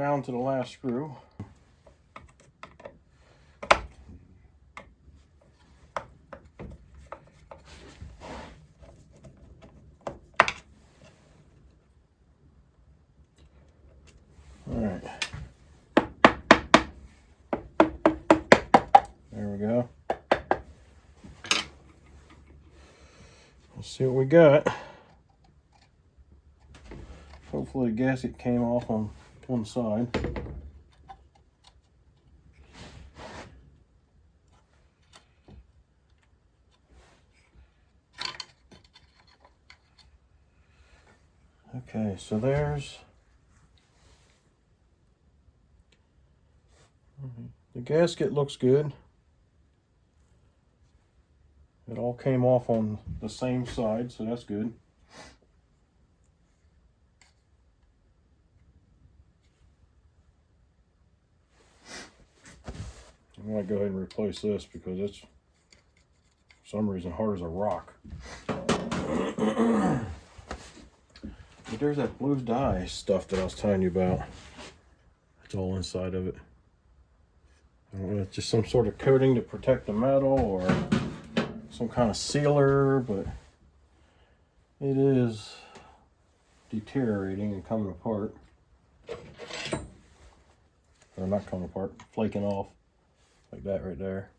down to the last screw. Alright. There we go. Let's see what we got. Hopefully the gasket came off on one side. Okay, so there's the gasket. Looks good. It all came off on the same side, so that's good. I'm going to go ahead and replace this because it's, for some reason, hard as a rock. But there's that blue dye stuff that I was telling you about. It's all inside of it. I don't know, it's just some sort of coating to protect the metal or some kind of sealer, but it is deteriorating and coming apart. Or not coming apart, flaking off. Like that right there.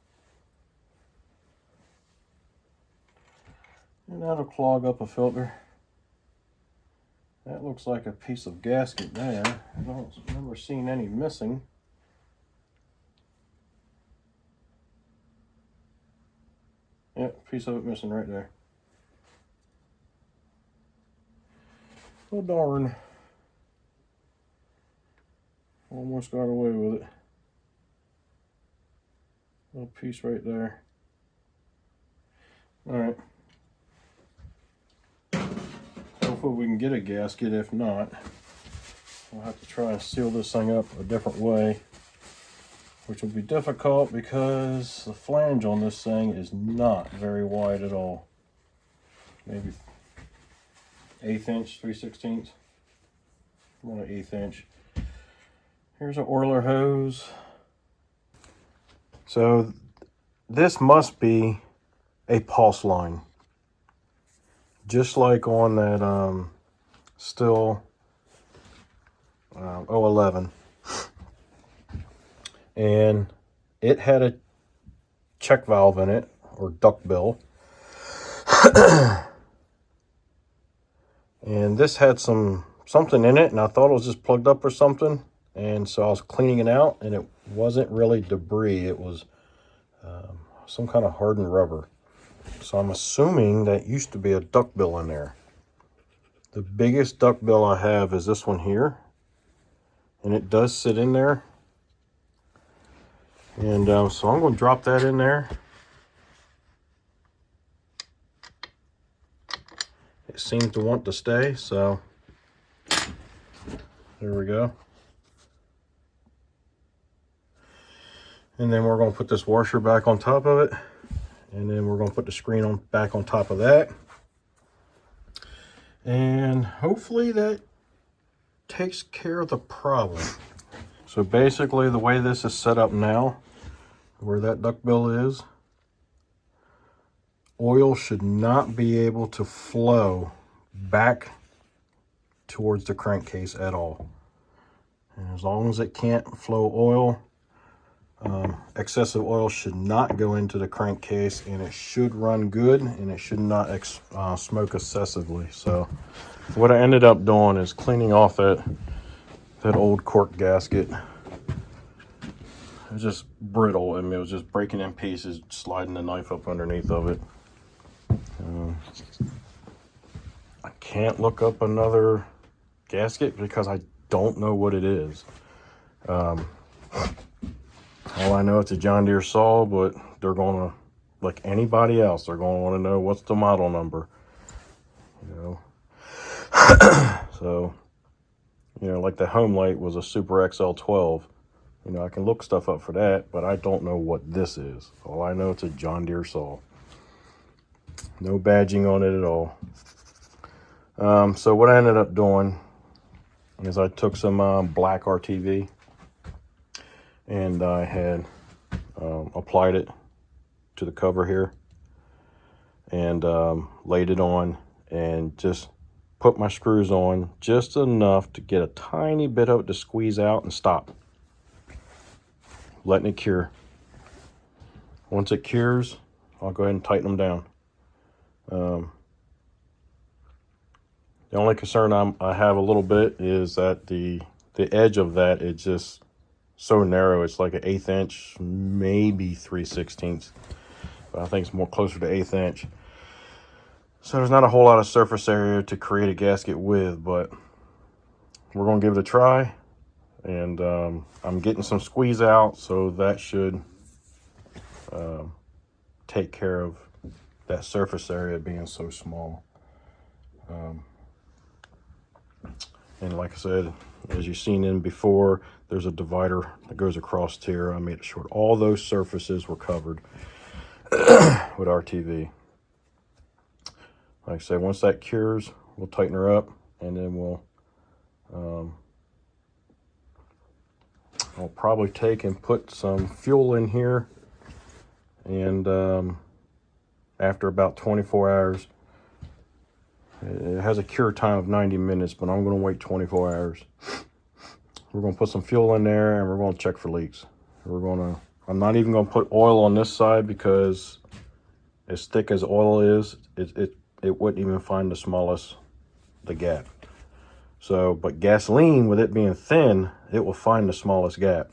And that'll clog up a filter. That looks like a piece of gasket there. I don't remember seeing any missing. Yep, piece of it missing right there. Oh darn. Almost got away with it. Little piece right there. Alright. Hopefully we can get a gasket. If not, we'll have to try and seal this thing up a different way, which will be difficult because the flange on this thing is not very wide at all. Maybe 1/8 inch, 3/16. More like 1/8 inch. Here's an oiler hose. So this must be a pulse line, just like on that Stihl 011, and it had a check valve in it, or duckbill, and this had something in it, and I thought it was just plugged up or something. And so I was cleaning it out, and it wasn't really debris. It was some kind of hardened rubber. So I'm assuming that used to be a duckbill in there. The biggest duckbill I have is this one here. And it does sit in there. And so I'm going to drop that in there. It seemed to want to stay, so there we go. And then we're going to put this washer back on top of it. And then we're going to put the screen back on top of that. And hopefully that takes care of the problem. So basically the way this is set up now, where that duckbill is, oil should not be able to flow back towards the crankcase at all. And as long as it can't flow oil, excessive oil should not go into the crankcase, and it should run good, and it should not smoke excessively. So what I ended up doing is cleaning off that old cork gasket. It was just brittle. I mean, it was just breaking in pieces, sliding the knife up underneath of it. I can't look up another gasket because I don't know what it is. All I know, it's a John Deere saw, but they're going to, like anybody else, they're going to want to know what's the model number, you know. So, you know, like the home light was a Super XL12. You know, I can look stuff up for that, but I don't know what this is. All I know, it's a John Deere saw. No badging on it at all. So what I ended up doing is I took some black RTV and I had applied it to the cover here and laid it on and just put my screws on just enough to get a tiny bit of it to squeeze out and stop. Letting it cure. Once it cures, I'll go ahead and tighten them down. The only concern I have a little bit is that the edge of that is just so narrow. It's like an 1/8 inch, maybe 3/16. But I think it's more closer to 1/8 inch. So there's not a whole lot of surface area to create a gasket with, but we're going to give it a try. And I'm getting some squeeze out, so that should take care of that surface area being so small. And like I said, as you've seen in before, there's a divider that goes across here. I made sure all those surfaces were covered with RTV. Like I said, once that cures, we'll tighten her up, and then we'll I'll probably take and put some fuel in here, and after about 24 hours, it has a cure time of 90 minutes, but I'm going to wait 24 hours. We're going to put some fuel in there, and we're going to check for leaks. I'm not even going to put oil on this side, because as thick as oil is, it wouldn't even find the gap. So, but gasoline, with it being thin, it will find the smallest gap.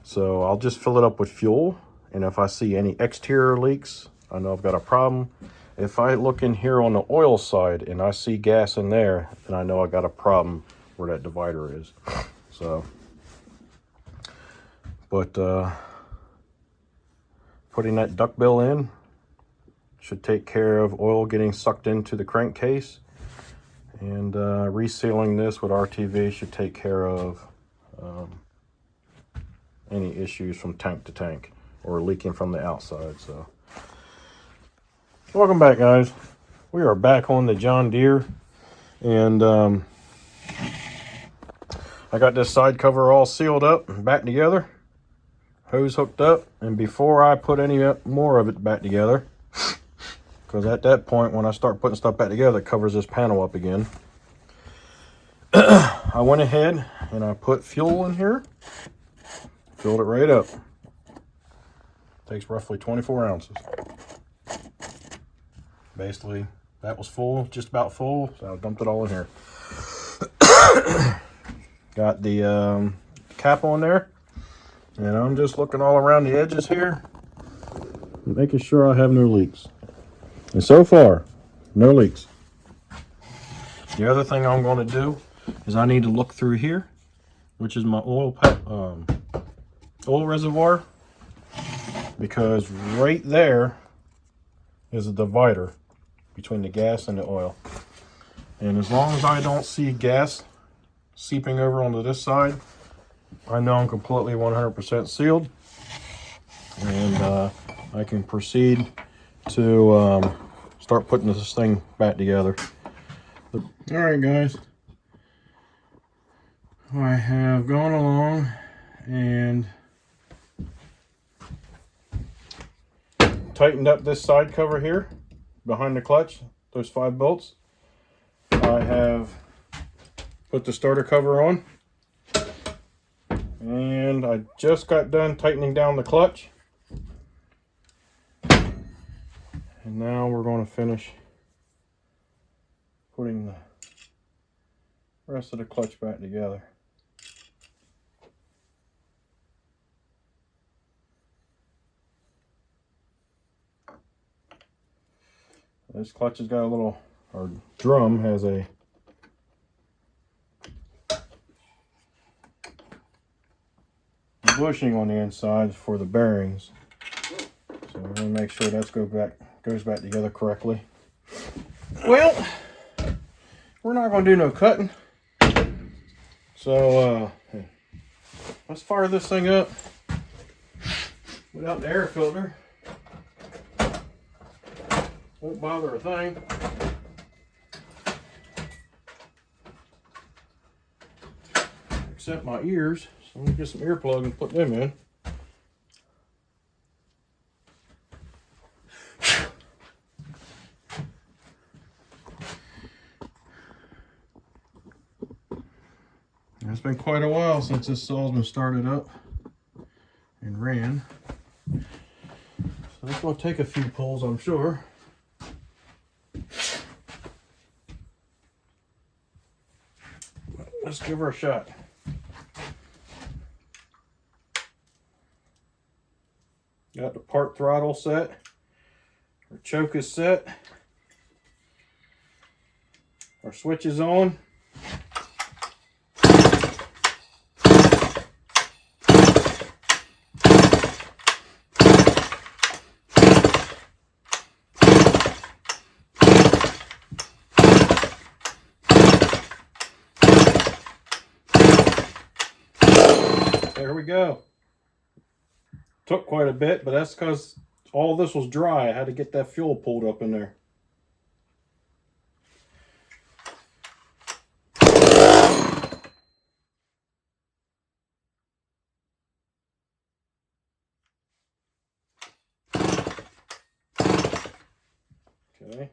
So I'll just fill it up with fuel, and if I see any exterior leaks, I know I've got a problem. If I look in here on the oil side and I see gas in there, then I know I got a problem where that divider is. So, but putting that duckbill in should take care of oil getting sucked into the crankcase, and resealing this with RTV should take care of any issues from tank to tank or leaking from the outside. So, welcome back, guys. We are back on the John Deere, and I got this side cover all sealed up and back together, hose hooked up. And before I put any more of it back together, because at that point, when I start putting stuff back together, it covers this panel up again, I went ahead and I put fuel in here, filled it right up. Takes roughly 24 ounces. Basically, that was full, just about full, so I dumped it all in here. Got the cap on there, and I'm just looking all around the edges here, making sure I have no leaks. And so far, no leaks. The other thing I'm going to do is I need to look through here, which is my oil reservoir, because right there is a divider between the gas and the oil. And as long as I don't see gas seeping over onto this side, I know I'm completely 100% sealed, and I can proceed to start putting this thing back together. All right, guys, I have gone along and tightened up this side cover here behind the clutch, those 5 bolts. I have put the starter cover on, and I just got done tightening down the clutch, and now we're going to finish putting the rest of the clutch back together. This clutch has got a little, or drum has a bushing on the inside for the bearings. So we're going to make sure that goes back together correctly. Well, we're not going to do no cutting. So let's fire this thing up without the air filter. Won't bother a thing. except my ears. So I'm gonna get some earplugs and put them in. It's been quite a while since this saw's been started up and ran. So it's gonna take a few pulls, I'm sure. Let's give her a shot. Got the part throttle set. Our choke is set. Our switch is on. There we go. Took quite a bit, but that's because all this was dry. I had to get that fuel pulled up in there. Okay.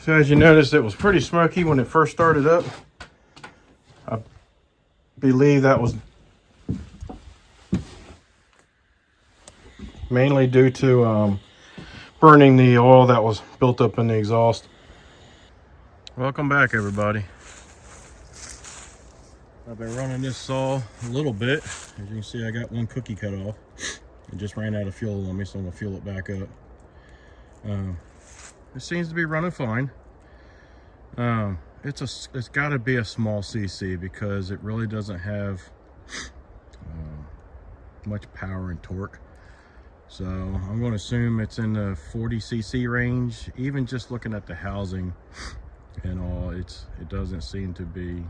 So as you noticed, it was pretty smoky when it first started up. I believe that was mainly due to burning the oil that was built up in the exhaust. Welcome back, everybody. I've been running this saw a little bit. As you can see, I got one cookie cut off. It just ran out of fuel on me, so I'm gonna fuel it back up. It seems to be running fine. It's got to be a small CC because it really doesn't have much power and torque. So I'm going to assume it's in the 40 cc range. Even just looking at the housing and all, it doesn't seem to be,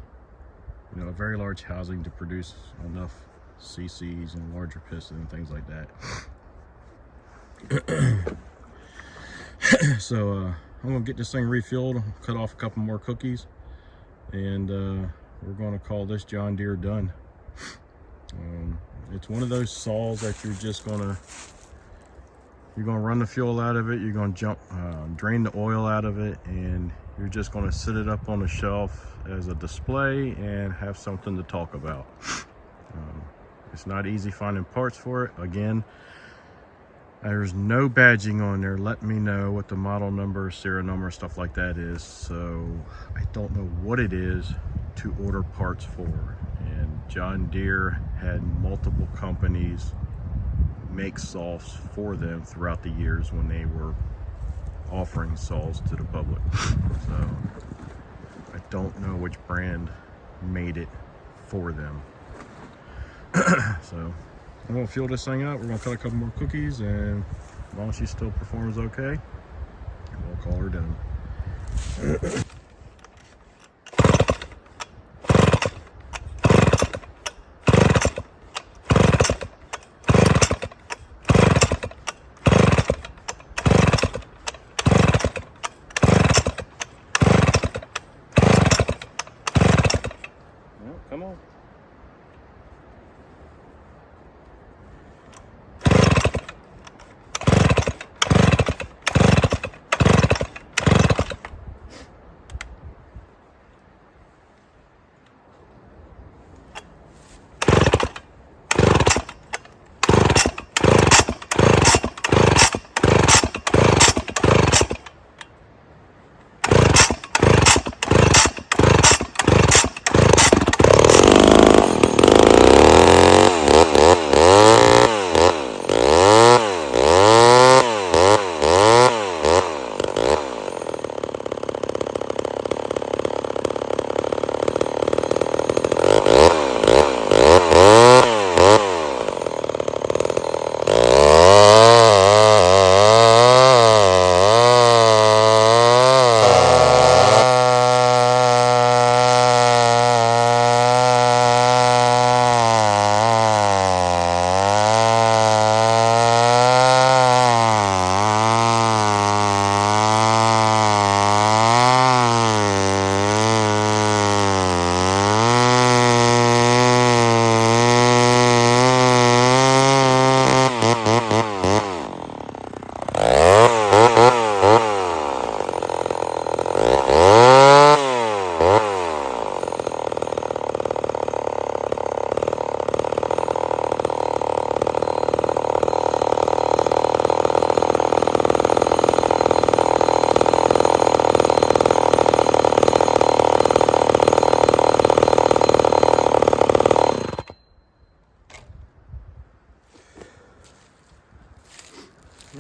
a very large housing to produce enough CCs and larger piston and things like that. So I'm gonna get this thing refueled, cut off a couple more cookies, and we're gonna call this John Deere done. It's one of those saws that you're just gonna You're going to run the fuel out of it. You're going to drain the oil out of it, and you're just going to sit it up on the shelf as a display and have something to talk about. It's not easy finding parts for it. Again, there's no badging on there letting me know what the model number, serial number, stuff like that is. So I don't know what it is to order parts for. And John Deere had multiple companies make saws for them throughout the years when they were offering saws to the public. So I don't know which brand made it for them. So I'm gonna fuel this thing up. We're gonna cut a couple more cookies, and as long as she still performs okay, we'll call her done. Well, come on.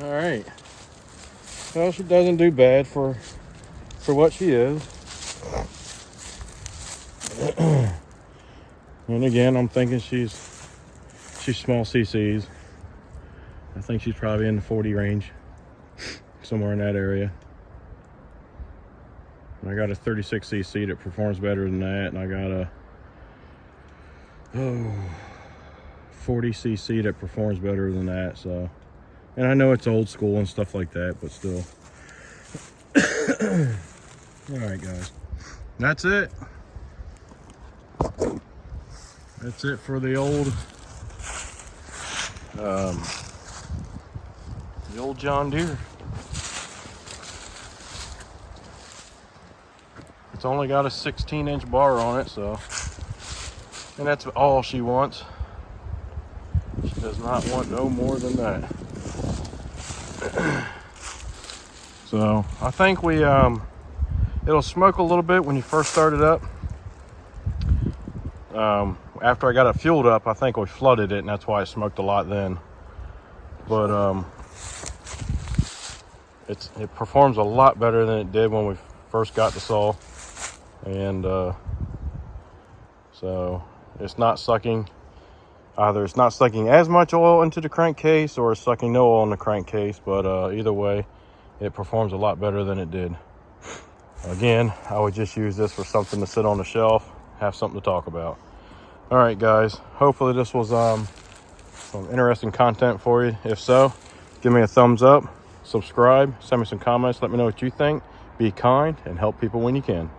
All right. Well, she doesn't do bad for what she is. And again, I'm thinking she's small CCs. I think she's probably in the 40 range, somewhere in that area. And I got a 36 cc that performs better than that, and I got a 40 cc that performs better than that. So, and I know it's old school and stuff like that, but still. All right, guys, that's it. That's it for the old John Deere. It's only got a 16-inch bar on it, so, and that's all she wants. She does not want no more than that. So I think we it'll smoke a little bit when you first start it up. After I got it fueled up, I think we flooded it, and that's why it smoked a lot then. But it performs a lot better than it did when we first got the saw, and so it's not sucking. Either it's not sucking as much oil into the crankcase, or it's sucking no oil in the crankcase. But either way, it performs a lot better than it did. Again, I would just use this for something to sit on the shelf, have something to talk about. All right, guys, hopefully this was some interesting content for you. If so, give me a thumbs up, subscribe, send me some comments, let me know what you think. Be kind and help people when you can.